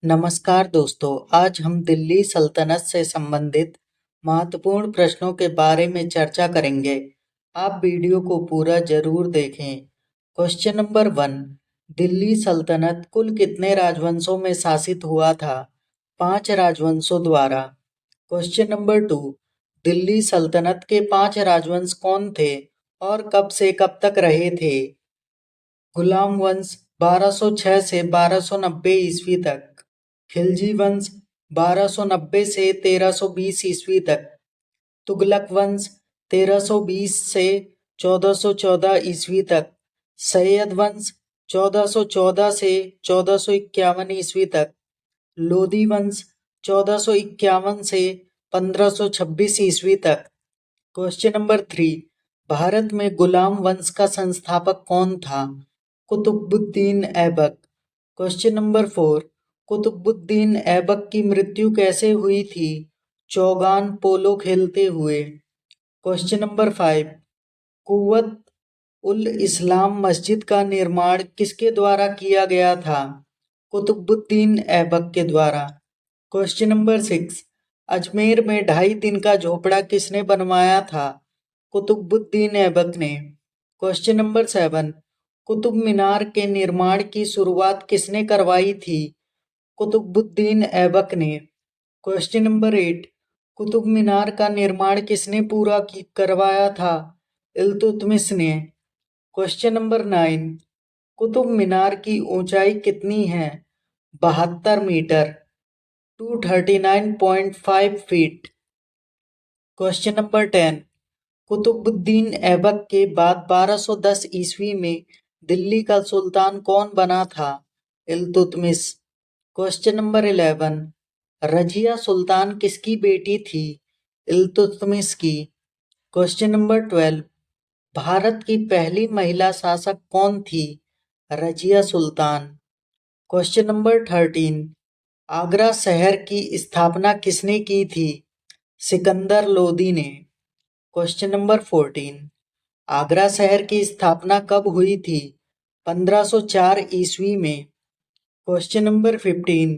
नमस्कार दोस्तों, आज हम दिल्ली सल्तनत से संबंधित महत्वपूर्ण प्रश्नों के बारे में चर्चा करेंगे। आप वीडियो को पूरा जरूर देखें। Question number 1। दिल्ली सल्तनत कुल कितने राजवंशों में शासित हुआ था? 5 राजवंशों द्वारा। Question number 2। दिल्ली सल्तनत के 5 राजवंश कौन थे और कब से कब तक रहे थे? गुलाम वंश 1206 से 1290 ईस्वी तक, खिलजी वंश 1290 से 1320 ईस्वी तक, तुगलक वंश 1320 से 1414 ईस्वी तक, सैयद वंश 1414 से 1451 ईस्वी तक, लोधी वंश 1451 से 1526 ईस्वी तक। Question number 3। भारत में गुलाम वंश का संस्थापक कौन था? कुतुबुद्दीन ऐबक। Question number 4। कुतुबुद्दीन ऐबक की मृत्यु कैसे हुई थी? चौगान पोलो खेलते हुए। Question number 5। कुव्वत उल इस्लाम मस्जिद का निर्माण किसके द्वारा किया गया था? कुतुबुद्दीन ऐबक के द्वारा। Question number 6। अजमेर में 2.5 दिन का झोपड़ा किसने बनवाया था? कुतुबुद्दीन ऐबक ने। Question number 7। कुतुब मीनार के निर्माण की शुरुआत किसने करवाई थी? कुतुबुद्दीन ऐबक ने। Question number 8। कुतुब मीनार का निर्माण किसने पूरा करवाया था? इल्तुतमिश ने। Question number 9। कुतुब मीनार की ऊंचाई कितनी है? 72 metre, 239.5 feet. Question number 10। Qutbuddin Aibak के बाद 1210 ईस्वी में दिल्ली का सुल्तान कौन बना था? इल्तुतमिश। Question number 11। रजिया सुल्तान किसकी बेटी थी? इल्तुतमिश की। Question number 12। भारत की पहली महिला शासक कौन थी? रजिया सुल्तान। Question number 13। आगरा शहर की स्थापना किसने की थी? सिकंदर लोदी ने। Question number 14। आगरा शहर की स्थापना कब हुई थी? 1504 ईस्वी में। Question number 15।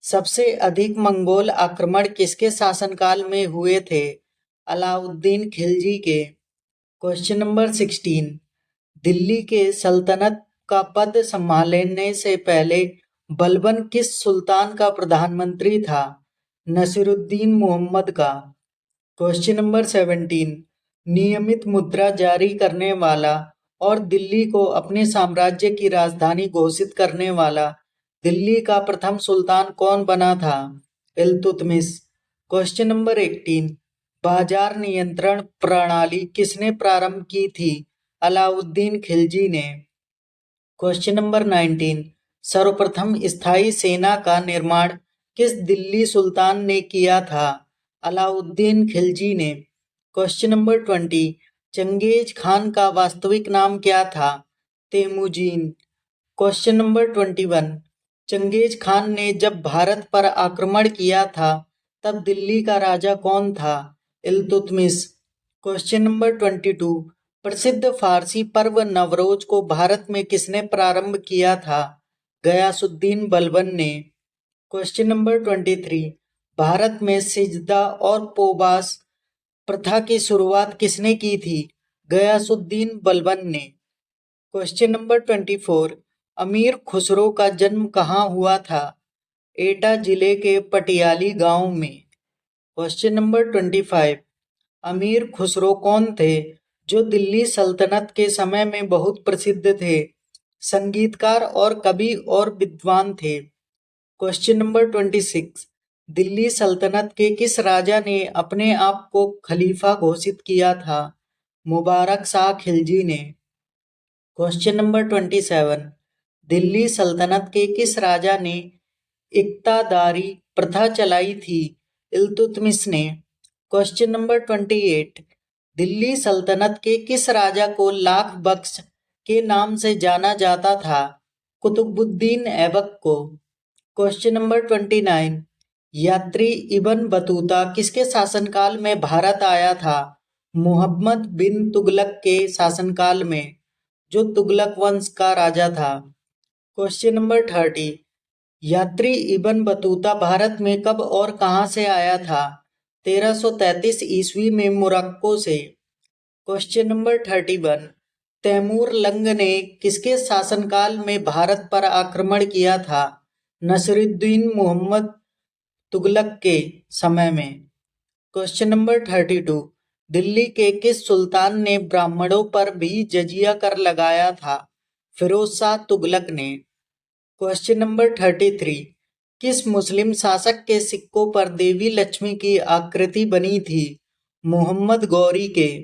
सबसे अधिक मंगोल आक्रमण किसके शासनकाल में हुए थे? अलाउद्दीन खिलजी के। Question number 16। दिल्ली के सल्तनत का पद संभालने से पहले बलबन किस सुल्तान का प्रधानमंत्री था? नसीरुद्दीन मोहम्मद का। Question number 17। नियमित मुद्रा जारी करने वाला और दिल्ली को अपने साम्राज्य की राजधानी घोषित करने वाला दिल्ली का प्रथम सुल्तान कौन बना था? इल्तुतमिश। Question number 18। बाजार नियंत्रण प्रणाली किसने प्रारंभ की थी? अलाउद्दीन खिलजी ने। Question number 19। सर्वप्रथम स्थायी सेना का निर्माण किस दिल्ली सुल्तान ने किया था? अलाउद्दीन खिलजी ने। Question number 20। चंगेज खान का वास्तविक नाम क्या था? Temujin. Question number 21। Genghis Khan ने जब भारत पर आक्रमण किया था तब दिल्ली का राजा कौन था? इल्तुतमिश। Question number 22। प्रसिद्ध फारसी पर्व नवरोज को भारत में किसने प्रारंभ किया था? गयासुद्दीन बलबन ने। Question number 23। भारत में सिजदा और पोबास प्रथा की शुरुआत किसने की थी? गयासुद्दीन बलबन ने। Question number 24। अमीर खुसरो का जन्म कहाँ हुआ था? एटा जिले के पटियाली गांव में। Question number 25। अमीर खुसरो कौन थे जो दिल्ली सल्तनत के समय में बहुत प्रसिद्ध थे? संगीतकार और कवि और विद्वान थे। Question number 26। दिल्ली सल्तनत के किस राजा ने अपने आप को खलीफा घोषित किया था? मुबारक शाह खिलजी ने। Question number 27। दिल्ली सल्तनत के किस राजा ने इक्तादारी प्रथा चलाई थी? इल्तुतमिश ने। Question number 28। दिल्ली सल्तनत के किस राजा को लाख बख्श के नाम से जाना जाता था? कुतुबुद्दीन ऐबक को। Question number 29। यात्री इब्न बतूता किसके शासनकाल में भारत आया था? मुहम्मद बिन तुगलक के शासनकाल में, जो तुगलक वंश का राजा था। Question number 30। यात्री इब्न बतूता भारत में कब और कहां से आया था? 1333 ईस्वी में मोरक्को से। Question number 31। तैमूर लंग ने किसके शासनकाल में भारत पर आक्रमण किया था? नसरुद्दीन मोहम्मद तुगलक के समय में। Question number 32। दिल्ली के किस सुल्तान ने ब्राह्मणों पर भी जजिया कर लगाया था? फिरोज शाह तुगलक ने। Question number 33। किस मुस्लिम शासक के सिक्कों पर देवी लक्ष्मी की आकृति बनी थी? मोहम्मद गौरी के।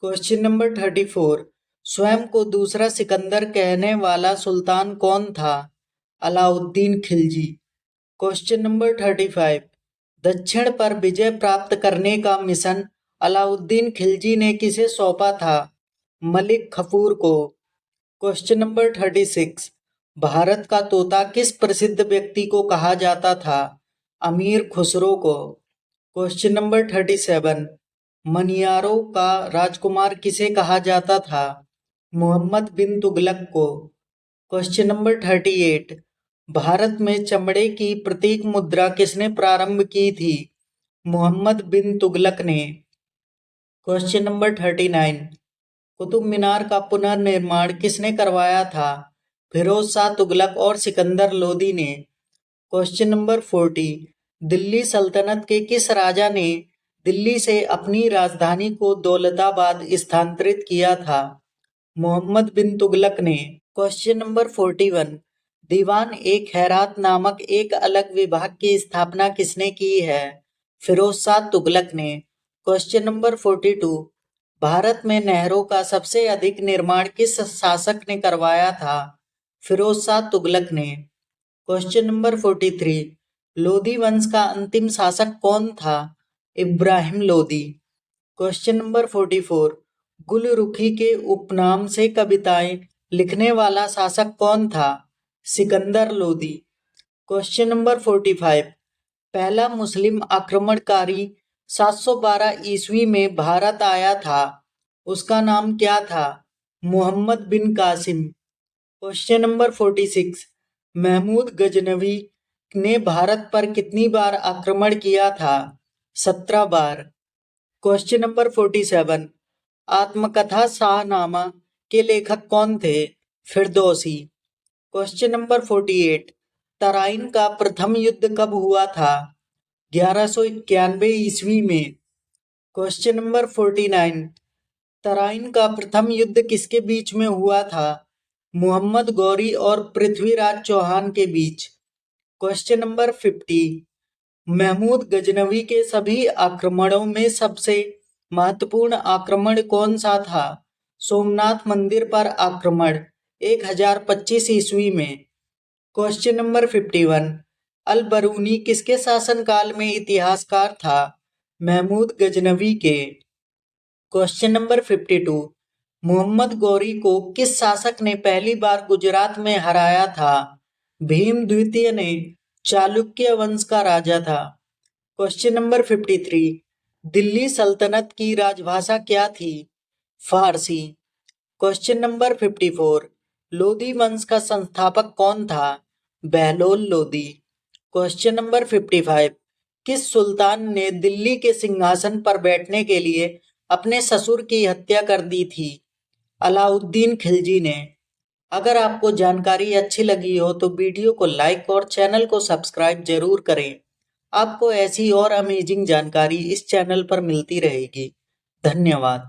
Question number 34। स्वयं को दूसरा सिकंदर कहने वाला सुल्तान कौन था? अलाउद्दीन खिलजी। Question number 35। दक्षिण पर विजय प्राप्त करने का मिशन अलाउद्दीन खिलजी ने किसे सौंपा था? मलिक कफूर को। Question number 36। भारत का तोता किस प्रसिद्ध व्यक्ति को कहा जाता था? अमीर खुसरो को। Question number 37। मनियारों का राजकुमार किसे कहा जाता था? मोहम्मद बिन तुगलक को। Question number 38। भारत में चमड़े की प्रतीक मुद्रा किसने प्रारंभ की थी? मोहम्मद बिन तुगलक ने। Question number 39। कुतुब मीनार का पुनर्निर्माण किसने करवाया था? फिरोज शाह तुगलक और सिकंदर लोदी ने। Question number 40। दिल्ली सल्तनत के किस राजा ने दिल्ली से अपनी राजधानी को दौलताबाद स्थानांतरित किया था? मोहम्मद बिन तुगलक ने। Question number 41। दीवान ए खैरात नामक एक अलग विभाग की स्थापना किसने की है? फिरोज शाह तुगलक ने। Question number 42। भारत में नहरों का सबसे अधिक निर्माण किस शासक ने करवाया था? फिरोज शाह तुगलक ने। Question number 43। लोदी वंश का अंतिम शासक कौन था? इब्राहिम लोदी। Question number 44। गुलरुखी के उपनाम से कविताएं लिखने वाला शासक कौन था? सिकंदर लोदी। Question number 45। पहला मुस्लिम आक्रमणकारी 712 ईस्वी में भारत आया था, उसका नाम क्या था? मोहम्मद बिन कासिम। Question number 46। महमूद गजनवी ने भारत पर कितनी बार आक्रमण किया था? 17 बार। Question number 47। आत्मकथा शाहनामा के लेखक कौन थे? फिरदौसी। Question number 48। तराइन का प्रथम युद्ध कब हुआ था? 1191 ईस्वी में। Question number 49। तराइन का प्रथम युद्ध किसके बीच में हुआ था? मोहम्मद गौरी और पृथ्वीराज चौहान के बीच। Question number 50। महमूद गजनवी के सभी आक्रमणों में सबसे महत्वपूर्ण आक्रमण कौन सा था? सोमनाथ मंदिर पर आक्रमण 1025 ईस्वी में। Question number 51। अल बरूनी किसके शासनकाल में इतिहासकार था? महमूद गजनवी के। Question number 52। मोहम्मद गौरी को किस शासक ने पहली बार गुजरात में हराया था? भीम द्वितीय ने, चालुक्य वंश का राजा था। Question number 53। दिल्ली सल्तनत की राजभाषा क्या थी? फारसी। Question number 54। लोदी वंश का संस्थापक कौन था? बहलोल लोदी। Question number 55। किस सुल्तान ने दिल्ली के सिंहासन पर बैठने के लिए अपने ससुर की हत्या कर दी थी? अलाउद्दीन खिलजी ने। अगर आपको जानकारी अच्छी लगी हो तो वीडियो को लाइक और चैनल को सब्सक्राइब जरूर करें। आपको ऐसी और अमेजिंग जानकारी इस चैनल पर मिलती रहेगी। धन्यवाद।